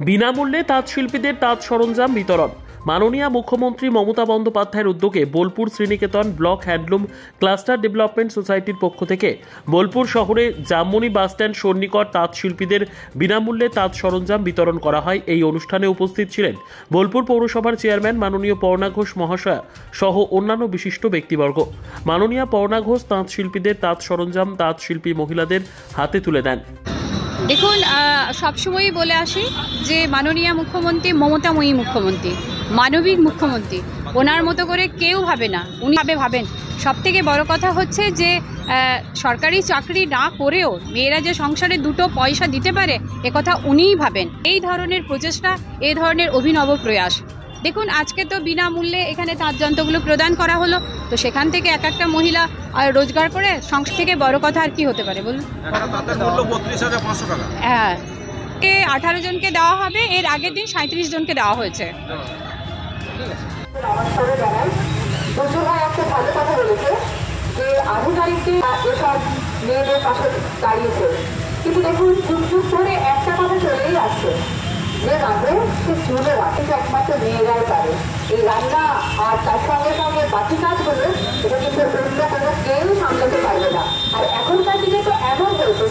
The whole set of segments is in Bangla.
বিনামূল্যে তাঁত শিল্পীদের তাঁত সরঞ্জাম বিতরণ। মাননীয় মুখ্যমন্ত্রী মমতা বন্দ্যোপাধ্যায়ের উদ্যোগে Bolpur Sriniketan block handloom cluster development সোসাইটির পক্ষ থেকে বোলপুর শহরে জামমনি বাসস্ট্যান্ড সন্নিকট তাঁত শিল্পীদের বিনামূল্যে তাঁত সরঞ্জাম বিতরণ করা হয়। এই অনুষ্ঠানে উপস্থিত ছিলেন বোলপুর পৌরসভার চেয়ারম্যান মাননীয় পর্ণা ঘোষ মহাশয়া সহ অন্যান্য বিশিষ্ট ব্যক্তিবর্গ। মাননীয় পর্ণা ঘোষ তাঁত শিল্পীদের তাঁত সরঞ্জাম তাঁত শিল্পী মহিলাদের হাতে তুলে দেন। দেখুন, সবসময়ই বলে আসি যে মাননীয় মুখ্যমন্ত্রী মমতাময়ী মুখ্যমন্ত্রী, মানবিক মুখ্যমন্ত্রী, ওনার মতো করে কেউ ভাবে না, উনি ভাবেন। সবথেকে বড় কথা হচ্ছে যে সরকারি চাকরি না করেও মেয়েরা যে সংসারে দুটো পয়সা দিতে পারে একথা উনিই ভাবেন। এই ধরনের প্রচেষ্টা, এই ধরনের অভিনব প্রয়াস। দেখুন, আজকে তো বিনামূল্যে এখানে তাঁত যন্ত্রগুলো প্রদান করা হলো, তো সেখান থেকে এক একটা মহিলা রোজগার করে সংসার থেকে বড় কথা আর কি হতে পারে বলুন। হ্যাঁ, 18 জনকে দেওয়া হবে, এর আগের দিন 37 জনকে দেওয়া হয়েছে। ভালো কথা বলেছে যে আধিকারিকদের এসব মেয়েদের পাশে দাঁড়িয়েছে, কিন্তু দেখুন যুগ যুগ ধরে একটা কথা চলেই আসছে যে রাঁধে সে চুলে রাখে, একমাত্র মেয়েরাই পারে এই রান্না, আর তার সঙ্গে সঙ্গে বাকি কাজগুলো এটা কিন্তু অন্য কোনো কেউ সামলাতে পারবে না। আর এখনকার দিনে তো এমন হয়েছে,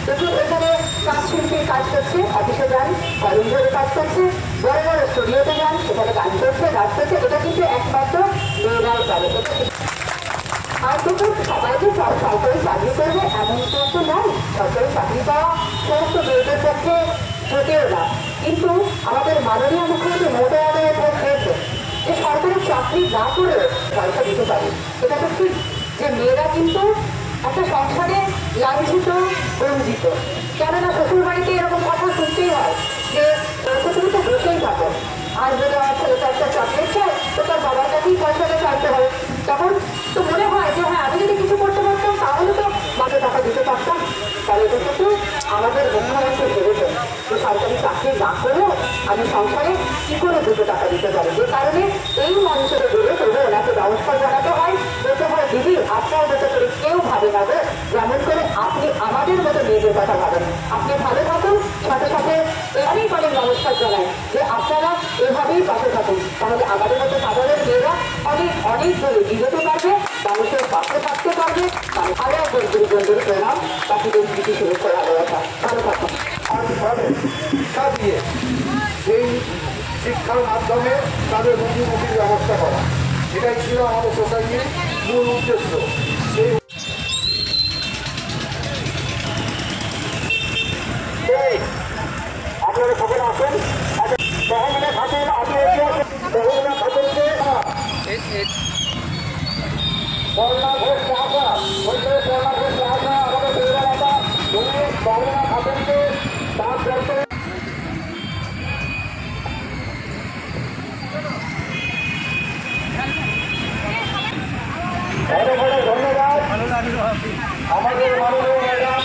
দেখুন এখানে তাঁত শিল্পীর কাজ করছে, অফিসে যান, কলেজ ধরে কাজ করছে, বড় বড় স্টুডিওতে যান, সেখানে গান করছে, নাচ করছে, এটা কিন্তু একমাত্র মেয়েরাই পারে। আর দেখুন সবাই যে সরকারি চাকরি করবে এমন কিন্তু নাই, সরকারি চাকরি পাওয়া সমস্ত মেয়েদের পক্ষে জোটেও না। কিন্তু আমাদের মাননীয় মুখ্যমন্ত্রী মমতা বন্দ্যোপাধ্যায় চেয়েছে যে সরকারি চাকরি না করে পয়সা দিতে পারে। এটা তো ঠিক যে মেয়েরা কিন্তু একটা সংসারে লাঞ্ছিত, বঞ্চিত। কেননা শ্বশুর বাড়িতে এরকম কথা শুনতেই হয় যে তুমি তো বসেই থাকো, আর যদি আমার ছেলেটা একটা চাকরি চায় তো তার বাবার কাছেই পয়সাটা চাইতে হবে। তখন তো মনে হয় যে হ্যাঁ, আমি যদি কিছু করতে পারতাম তাহলে তো মাঝে টাকা দিতে পারতাম। তাহলে এটা কিন্তু আমাদের মুখ্যমন্ত্রী ভেবেছেন যে সরকারি চাকরি না করেও আমি সংসারে কি করে 2 টাকা দিতে পারি। যে কারণে এই মঞ্চে গেলে তবু ওনাকে ব্যবস্থা জানাতে হয়, বলতে হয় দিদি আপনার মতো করে কেউ ভাবে না গো, যেমন করে আপনি আমাদের মতো মেয়েদের কথা ভাবেন। আপনি ভালো থাকুন, সাথে সাথে অনেক অনেক নমস্কার জানাই যে আপনারা এভাবেই পাশে থাকুন, তাহলে আমাদের মতো সাধারণ মেয়েরা অনেক অনেক দূরে এগোতে পারবে, মানুষের পাশে থাকতে পারবে। আরো একবার গুরুজনদের প্রণাম, বাকিদের স্মৃতি শুভেচ্ছা ভালোবাসা। ভালো থাকুন। শিক্ষা দিয়ে এই শিক্ষার মাধ্যমে তাদের রুজিরুটির ব্যবস্থা করা, এটাই ছিল আমাদের সোসাইটির মূল উদ্দেশ্য। আপনারা সকলে আসেন, তহমিনা খাতুন, আপনি তহমিনা খাতুনকে পর্ণা ঘোষ মহাশা, পর্ণা ঘোষ মহাশা আমাদের পৌরমাতা, তুমি তহমিনা খাতুনকে তার যন্ত্র ধন্যবাদ। আমাদের মাননীয় ম্যাডাম